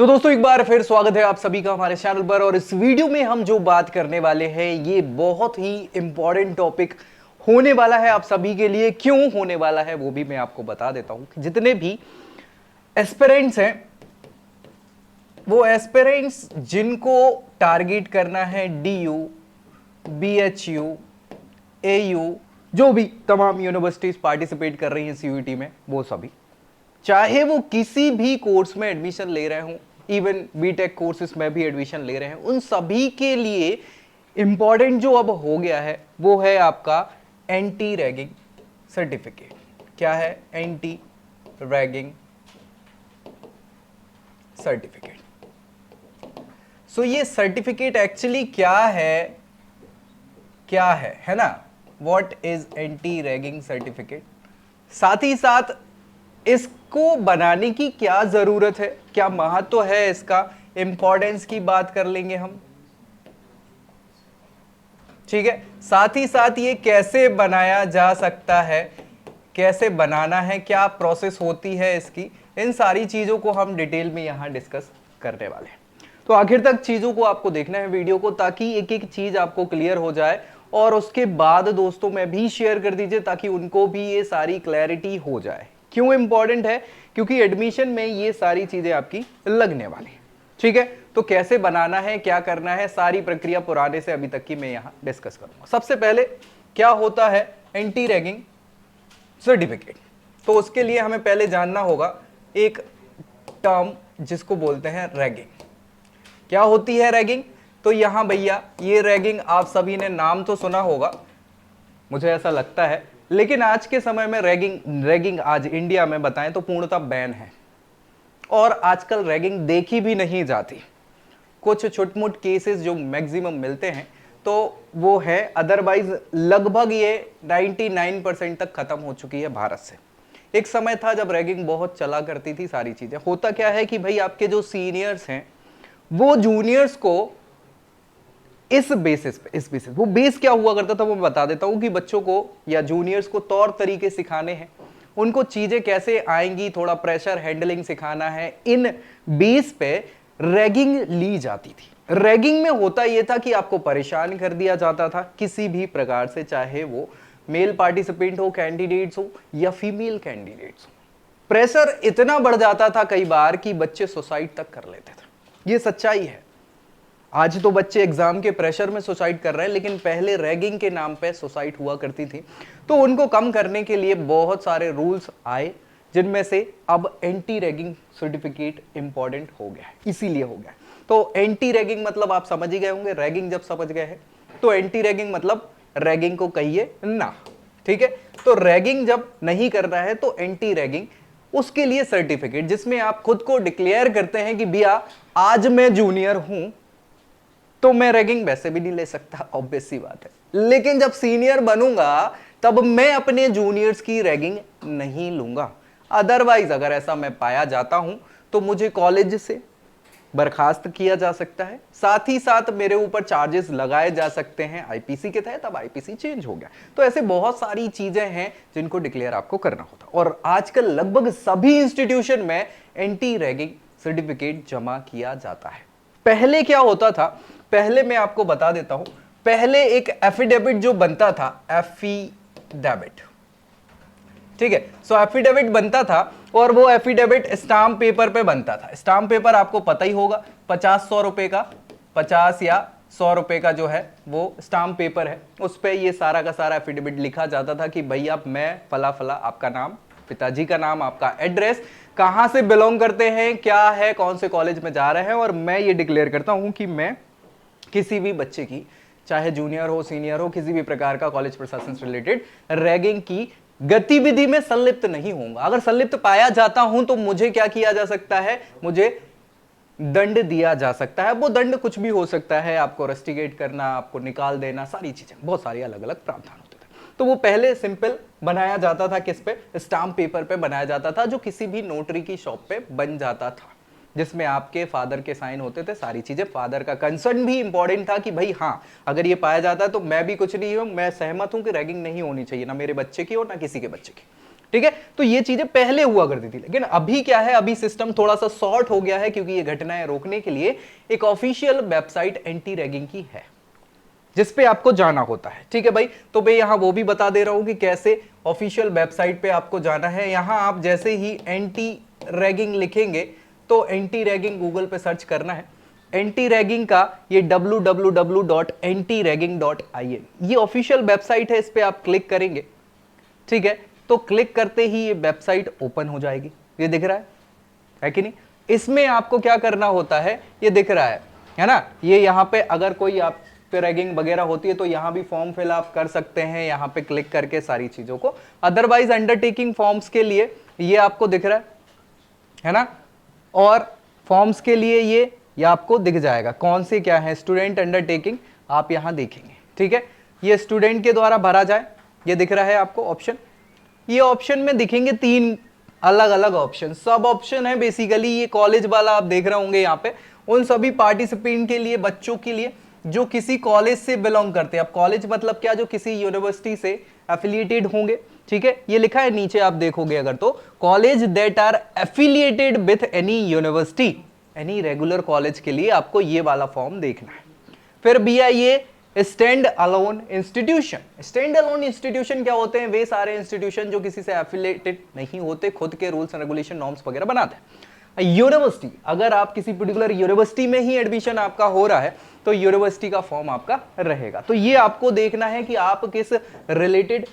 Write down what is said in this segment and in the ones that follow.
तो दोस्तों एक बार फिर स्वागत है आप सभी का हमारे चैनल पर। और इस वीडियो में हम जो बात करने वाले हैं ये बहुत ही इंपॉर्टेंट टॉपिक होने वाला है आप सभी के लिए। क्यों होने वाला है वो भी मैं आपको बता देता हूं कि जितने भी एस्पिरेंट्स हैं वो एस्पिरेंट्स जिनको टारगेट करना है DU, BHU, AU, जो भी तमाम यूनिवर्सिटीज पार्टिसिपेट कर रही हैं CUET में, वो सभी चाहे वो किसी भी कोर्स में एडमिशन ले रहे हों, इवन बीटेक कोर्सेज में भी एडमिशन ले रहे हैं, उन सभी के लिए इंपॉर्टेंट जो अब हो गया है वो है आपका एंटी रैगिंग सर्टिफिकेट। क्या है? Anti ragging certificate. सो ये सर्टिफिकेट एक्चुअली क्या है ना? What is anti ragging certificate? साथ ही साथ इसको बनाने की क्या जरूरत है, क्या महत्व है इसका, इंपॉर्टेंस की बात कर लेंगे हम। ठीक है, साथ ही साथ ये कैसे बनाया जा सकता है, कैसे बनाना है, क्या प्रोसेस होती है इसकी, इन सारी चीजों को हम डिटेल में यहां डिस्कस करने वाले हैं। तो आखिर तक चीजों को आपको देखना है वीडियो को, ताकि एक एक चीज आपको क्लियर हो जाए। और उसके बाद दोस्तों में भी शेयर कर दीजिए ताकि उनको भी ये सारी क्लैरिटी हो जाए। क्यों इंपॉर्टेंट है? क्योंकि एडमिशन में ये सारी चीजें आपकी लगने वाली। ठीक है, तो कैसे बनाना है, क्या करना है, सारी प्रक्रिया पुराने से अभी तक की मैं यहां डिस्कस करूंगा। सबसे पहले क्या होता है एंटी रैगिंग सर्टिफिकेट? तो उसके लिए हमें पहले जानना होगा एक टर्म जिसको बोलते हैं रैगिंग। क्या होती है रैगिंग? तो यहां भैया ये रैगिंग आप सभी ने नाम तो सुना होगा, मुझे ऐसा लगता है, लेकिन आज के समय में रैगिंग आज इंडिया में बताएं तो पूर्णतः बैन है और आजकल रैगिंग देखी भी नहीं जाती। कुछ छोट-मोट केसेस जो मैक्सिमम मिलते हैं तो वो है, अदरवाइज लगभग ये 99% तक खत्म हो चुकी है भारत से। एक समय था जब रैगिंग बहुत चला करती थी सारी चीजें। होता क्या है कि भाई आपके जो सीनियर्स हैं वो जूनियर्स को इस बेसिस वो बेस क्या हुआ करता था वो मैं बता देता हूं कि बच्चों को या जूनियर्स को तौर तरीके सिखाने हैं, उनको चीजें कैसे आएंगी, थोड़ा प्रेशर हैंडलिंग सिखाना है। इन बेस पे रैगिंग ली जाती थी। रैगिंग में होता यह था कि आपको परेशान कर दिया जाता था किसी भी प्रकार से, चाहे वो मेल पार्टिसिपेंट हो, कैंडिडेट्स हो या फीमेल कैंडिडेट्स हो। प्रेशर इतना बढ़ जाता था कई बार कि बच्चे सुसाइड तक कर लेते थे। ये सच्चाई है। आज तो बच्चे एग्जाम के प्रेशर में सुसाइड कर रहे हैं, लेकिन पहले रैगिंग के नाम पे सुसाइड हुआ करती थी। तो उनको कम करने के लिए बहुत सारे रूल्स आए, जिनमें से अब एंटी रैगिंग सर्टिफिकेट इंपॉर्टेंट हो गया है, इसीलिए हो गया। तो एंटी रैगिंग मतलब आप समझ ही गए होंगे। रैगिंग जब समझ गए हैं तो एंटी रैगिंग मतलब रैगिंग को कहिए ना। ठीक है, तो रैगिंग जब नहीं करना है तो एंटी रैगिंग, उसके लिए सर्टिफिकेट जिसमें आप खुद को डिक्लेयर करते हैं कि भैया आज मैं जूनियर हूं तो मैं रैगिंग वैसे भी नहीं ले सकता, ऑब्वियस सी बात है। लेकिन जब सीनियर बनूंगा तब मैं अपने जूनियर्स की रैगिंग नहीं लूंगा। अदरवाइज अगर ऐसा मैं पाया जाता हूं तो मुझे कॉलेज से बर्खास्त किया जा सकता है, साथ ही साथ मेरे ऊपर चार्जेस लगाए जा सकते हैं आईपीसी के तहत। अब आईपीसी चेंज हो गया, तो ऐसे बहुत सारी चीजें हैं जिनको डिक्लेयर आपको करना होता। और आजकल लगभग सभी इंस्टीट्यूशन में एंटी रैगिंग सर्टिफिकेट जमा किया जाता है। पहले क्या होता था, पहले मैं आपको बता देता हूं। पहले एक एफिडेविट जो बनता था, एफिडेविट, ठीक है, सो एफिडेविट बनता था और वो एफिडेविट स्टाम्प पेपर पे बनता था। स्टाम्प पेपर आपको पता ही होगा, 50-100 रुपए का, 50 या 100 रुपए का जो है वो स्टाम्प पेपर है। उस पे ये सारा का सारा एफिडेविट लिखा जाता था कि भैया मैं फला फला, आपका नाम, पिताजी का नाम, आपका एड्रेस, कहां से बिलोंग करते हैं, क्या है, कौन से कॉलेज में जा रहे हैं, और मैं ये डिक्लेयर करता हूं कि मैं किसी भी बच्चे की, चाहे जूनियर हो सीनियर हो, किसी भी प्रकार का कॉलेज प्रशासन से रिलेटेड रैगिंग की गतिविधि में संलिप्त नहीं होऊंगा। अगर संलिप्त पाया जाता हूं तो मुझे क्या किया जा सकता है, मुझे दंड दिया जा सकता है। वो दंड कुछ भी हो सकता है, आपको रस्टिकेट करना, आपको निकाल देना, सारी चीजें, बहुत सारी अलग अलग प्रावधान होते थे। तो वो पहले सिंपल बनाया जाता था, किस पे? स्टाम्प पेपर पे बनाया जाता था, जो किसी भी नोटरी की शॉप पे बन जाता था, जिसमें आपके फादर के साइन होते थे, सारी चीजें। फादर का कंसर्न भी इंपॉर्टेंट था कि भाई हाँ, अगर ये पाया जाता है तो मैं भी कुछ नहीं हूं, मैं सहमत हूं कि रैगिंग नहीं होनी चाहिए, ना मेरे बच्चे की और ना किसी के बच्चे की। ठीक है। तो ये चीजें पहले हुआ करती थी, लेकिन अभी क्या है, अभी सिस्टम थोड़ा सा शॉर्ट हो गया है, क्योंकि ये घटनाएं रोकने के लिए एक ऑफिशियल वेबसाइट एंटी रैगिंग की है जिसपे आपको जाना होता है। ठीक है भाई, तो मैं यहां वो भी बता दे रहा हूं कि कैसे ऑफिशियल वेबसाइट पे आपको जाना है। यहां आप जैसे ही एंटी रैगिंग लिखेंगे तो एंटी रैगिंग गूगल पे सर्च करना है। एंटी रैगिंग का ये www.antiragging.in ये ऑफिशियल वेबसाइट है, इस पे आप क्लिक करेंगे। ठीक है, तो क्लिक करते ही ये वेबसाइट ओपन हो जाएगी। ये दिख रहा है कि नहीं? इसमें आपको क्या करना होता है, ये दिख रहा है ना? ये यहाँ पे अगर कोई आप पे रैगिंग वगैरह होती है तो यहाँ भी फॉर्म फिल आप कर सकते हैं, यहाँ पे क्लिक करके सारी चीजों को। अदरवाइज अंडरटेकिंग फॉर्म्स के लिए ये आपको दिख रहा है ना? और फॉर्म्स के लिए ये आपको दिख जाएगा कौन से क्या है, स्टूडेंट अंडरटेकिंग आप यहाँ देखेंगे। ठीक है, ये स्टूडेंट के द्वारा भरा जाए, ये दिख रहा है आपको ऑप्शन। ये ऑप्शन में दिखेंगे 3 अलग अलग ऑप्शन, सब ऑप्शन है बेसिकली। ये कॉलेज वाला आप देख रहे होंगे यहाँ पे, उन सभी पार्टिसिपेंट के लिए, बच्चों के लिए जो किसी कॉलेज से बिलोंग करते हैं। अब कॉलेज मतलब क्या, जो किसी यूनिवर्सिटी से एफिलिएटेड होंगे। ठीक है, ये लिखा है नीचे आप देखोगे अगर, तो college that are affiliated with any university, any regular college के लिए आपको ये वाला फॉर्म देखना है। फिर भी है ये stand alone institution. Stand alone institution क्या होते हैं? वे सारे इंस्टीट्यूशन जो किसी से एफिलिएटेड नहीं होते, खुद के रूल्स एंड रेगुलेशन नॉर्म्स वगैरह बनाते हैं। यूनिवर्सिटी, अगर आप किसी पर्टिकुलर यूनिवर्सिटी में ही एडमिशन आपका हो रहा है तो यूनिवर्सिटी का फॉर्म आपका रहेगा। तो ये आपको देखना है कि आप किस रिलेटेड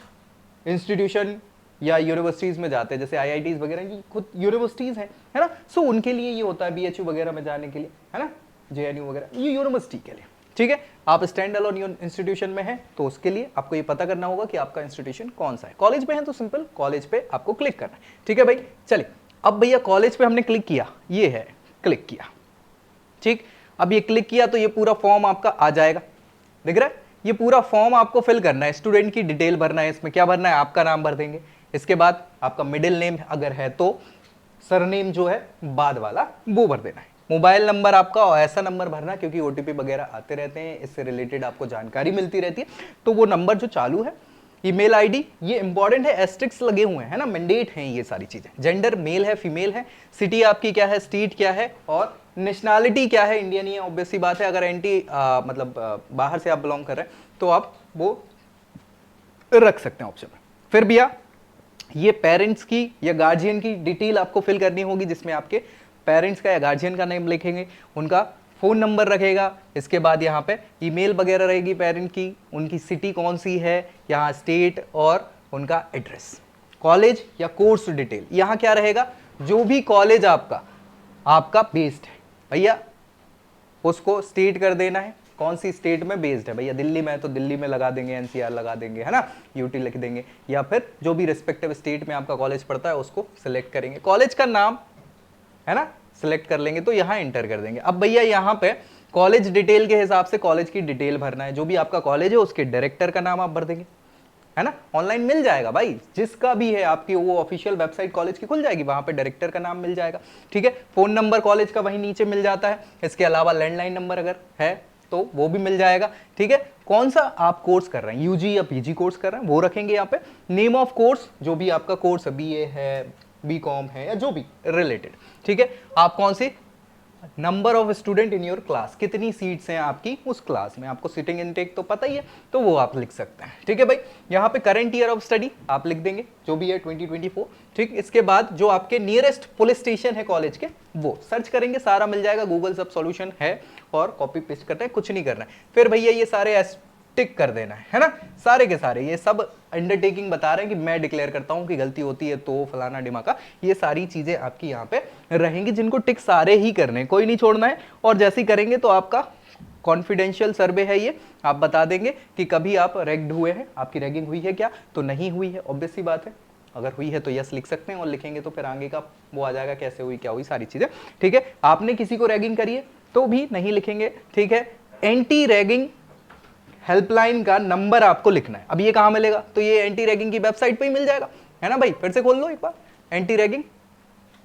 इंस्टीट्यूशन या यूनिवर्सिटीज में जाते हैं। जैसे आईआईटीज वगैरह की खुद यूनिवर्सिटीज है ना? सो उनके लिए ये होता है, बीएचयू वगैरह में जाने के लिए, है ना, जेएनयू वगैरह, ये यूनिवर्सिटी के लिए। ठीक है, आप स्टैंड अलोन इंस्टीट्यूशन में है तो उसके लिए आपको ये पता करना होगा कि आपका इंस्टीट्यूशन कौन सा है। कॉलेज में है तो सिंपल कॉलेज पे आपको क्लिक करना है। ठीक है भाई, चलिए अब भैया कॉलेज पे हमने क्लिक किया, ये है, क्लिक किया। ठीक, अब ये क्लिक किया तो ये पूरा फॉर्म आपका आ जाएगा, दिख रहा है? ये पूरा फॉर्म आपको फिल करना है, स्टूडेंट की डिटेल भरना है। इसमें क्या भरना है? आपका नाम भर देंगे, इसके बाद आपका मिडिल नेम अगर है तो सरनेम जो है बाद वाला वो भर देना है। मोबाइल नंबर आपका और ऐसा नंबर भरना, क्योंकि ओटीपी वगैरह आते रहते हैं, इससे रिलेटेड आपको जानकारी मिलती रहती है, तो वो नंबर जो चालू है। ईमेल आईडी, ये इंपॉर्टेंट है, एस्ट्रिक्स लगे हुए हैं ना, मैंडेट हैं ये सारी चीजें। जेंडर मेल है फीमेल है, सिटी आपकी क्या है, स्टेट क्या है, और नेशनैलिटी क्या है, इंडियन ही है, ऑब्वियस सी बात है। अगर मतलब बाहर से आप बिलोंग कर रहे हैं तो आप वो रख सकते हैं ऑप्शन में। फिर भैया ये पेरेंट्स की या गार्जियन की डिटेल आपको फिल करनी होगी, जिसमें आपके पेरेंट्स का या गार्जियन का नेम लिखेंगे, उनका फ़ोन नंबर रखेगा, इसके बाद यहाँ पे ईमेल वगैरह रहेगी पेरेंट की, उनकी सिटी कौन सी है, यहाँ स्टेट, और उनका एड्रेस। कॉलेज या कोर्स डिटेल, यहाँ क्या रहेगा, जो भी कॉलेज आपका बेस्ड है भैया उसको स्टेट कर देना है, कौन सी स्टेट में बेस्ड है। भैया दिल्ली में है तो दिल्ली में लगा देंगे, एनसीआर लगा देंगे, है ना, यूटी लिख देंगे, या फिर जो भी रिस्पेक्टिव स्टेट में आपका कॉलेज पड़ता है उसको सिलेक्ट करेंगे। कॉलेज का नाम है ना सिलेक्ट कर लेंगे तो यहाँ एंटर कर देंगे। अब भैया यहाँ पे कॉलेज डिटेल के हिसाब से कॉलेज की डिटेल भरना है, जो भी आपका कॉलेज है उसके डायरेक्टर का नाम आप भर देंगे, है ना, ऑनलाइन मिल जाएगा भाई, जिसका भी है आपकी वो ऑफिशियल वेबसाइट कॉलेज की खुल जाएगी, वहां पे डायरेक्टर का नाम मिल जाएगा। ठीक है, फोन नंबर कॉलेज का वहीं नीचे मिल जाता है, इसके अलावा लैंडलाइन नंबर अगर है तो वो भी मिल जाएगा। ठीक है, कौन सा आप कोर्स कर रहे हैं, यूजी या पीजी कोर्स कर रहे हैं वो रखेंगे यहाँ पे। नेम ऑफ कोर्स, जो भी आपका कोर्स है, बीए है, बीकॉम है, या जो भी रिलेटेड। ठीक है, आप कौन सी, number of student in your class, कितनी सीट्स हैं आपकी उस क्लास में, आपको सिटिंग इनटेक तो पता ही है तो वो आप लिख सकते हैं। ठीक है भाई, यहाँ पे करंट ईयर ऑफ स्टडी आप लिख देंगे जो भी है 2024। ठीक, इसके बाद जो आपके नियरेस्ट पुलिस स्टेशन है कॉलेज के वो सर्च करेंगे, सारा मिल जाएगा, गूगल सब सॉल्यूशन है, और कॉपी पेस्ट करना है, कुछ नहीं करना है। फिर भैया ये सारे टिक कर देना है ना, सारे के सारे। ये सब अंडरटेकिंग बता रहे हैं कि मैं डिक्लेयर करता हूं कि गलती होती है तो फलाना डिमाका, ये सारी चीजें आपकी यहाँ पे रहेंगी, जिनको टिक सारे ही करने, कोई नहीं छोड़ना है। और जैसे ही करेंगे तो आपका कॉन्फिडेंशियल सर्वे है ये, आप बता देंगे कि कभी आप रैग्ड हुए हैं, आपकी रैगिंग हुई है क्या, तो नहीं हुई है, ऑब्वियस सी बात है। अगर हुई है तो यस लिख सकते हैं, और लिखेंगे तो फिर आगे का वो आ जाएगा, कैसे हुई, क्या हुई, सारी चीजें। ठीक है, आपने किसी को रैगिंग करी है तो भी नहीं लिखेंगे। ठीक है, एंटी रैगिंग हेल्पलाइन का नंबर आपको लिखना है। अब ये कहां मिलेगा, तो ये एंटी रैगिंग की वेबसाइट पे ही मिल जाएगा, है ना भाई। फिर से खोल लो एक बार, एंटी रैगिंग,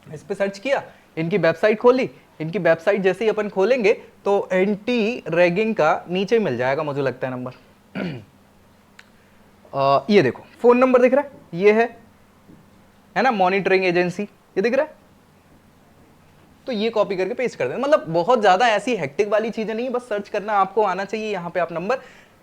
इस पे सर्च किया, इनकी वेबसाइट खोली, इनकी वेबसाइट जैसे ही अपन खोलेंगे तो एंटी रैगिंग का नीचे मिल जाएगा, मुझे लगता है नंबर। ये देखो फोन नंबर दिख रहा है, ये है है ना, मॉनिटरिंग एजेंसी, ये दिख रहा है, तो ये कॉपी करके पेस्ट कर देना। मतलब बहुत ज्यादा ऐसी हेक्टिक वाली चीजें नहीं है, बस सर्च करना आपको आना चाहिए। यहाँ पे आप number,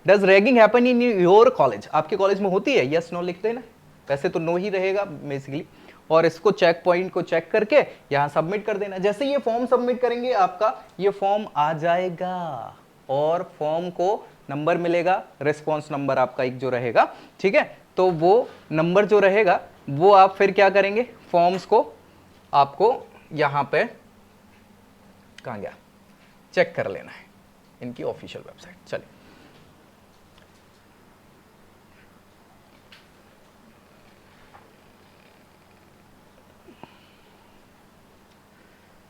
does ragging happen in your college, आपके कॉलेज में होती है, यस नो लिख देना, वैसे तो नो ही रहेगा बेसिकली। और इसको चेक पॉइंट को चेक करके यहाँ सबमिट कर देना। जैसे ये फॉर्म सबमिट करेंगे आपका ये फॉर्म आ जाएगा और फॉर्म को नंबर मिलेगा, रिस्पॉन्स नंबर आपका एक जो रहेगा, ठीक है। तो वो नंबर जो रहेगा वो आप फिर क्या करेंगे, फॉर्म्स को आपको यहाँ पे कहाँ गया, चेक कर लेना है इनकी ऑफिशियल वेबसाइट। चलिए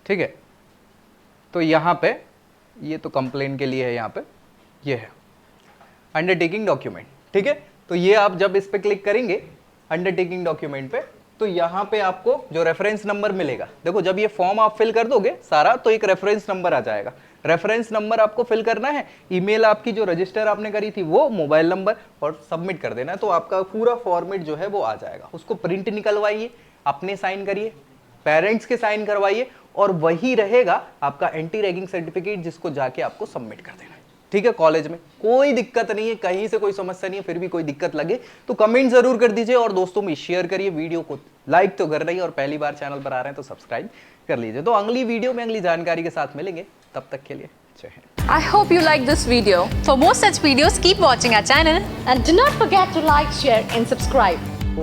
ठीक है, तो यहाँ पे ये तो कंप्लेन के लिए है, यहाँ पे ये है अंडरटेकिंग डॉक्यूमेंट, ठीक है। तो ये आप जब इस पे क्लिक करेंगे अंडरटेकिंग डॉक्यूमेंट पे, तो यहाँ पे आपको जो रेफरेंस नंबर मिलेगा, देखो जब ये फॉर्म आप फिल कर दोगे सारा तो एक रेफरेंस नंबर आ जाएगा। रेफरेंस नंबर आपको फिल करना है, ईमेल आपकी जो रजिस्टर आपने करी थी वो, मोबाइल नंबर, और सबमिट कर देना है। तो आपका पूरा फॉर्मेट जो है वो आ जाएगा। उसको प्रिंट निकलवाइए, अपने साइन करिए, पेरेंट्स के साइन करवाइए, और वही रहेगा आपका एंटी रैगिंग सर्टिफिकेट, जिसको जाके आपको सबमिट कर देना है, ठीक है। कॉलेज में कोई दिक्कत नहीं है, कहीं से कोई समस्या नहीं है, फिर भी कोई दिक्कत लगे तो कमेंट जरूर कर दीजिए और दोस्तों में शेयर करिए, वीडियो को लाइक तो कर रही है, और पहली बार चैनल पर आ रहे हैं तो सब्सक्राइब कर लीजिए। तो अगली वीडियो में अगली जानकारी के साथ मिलेंगे, तब तक के लिए जय Hind. I hope you like this video. For more such videos, keep watching our channel. And do not forget to like, share and subscribe.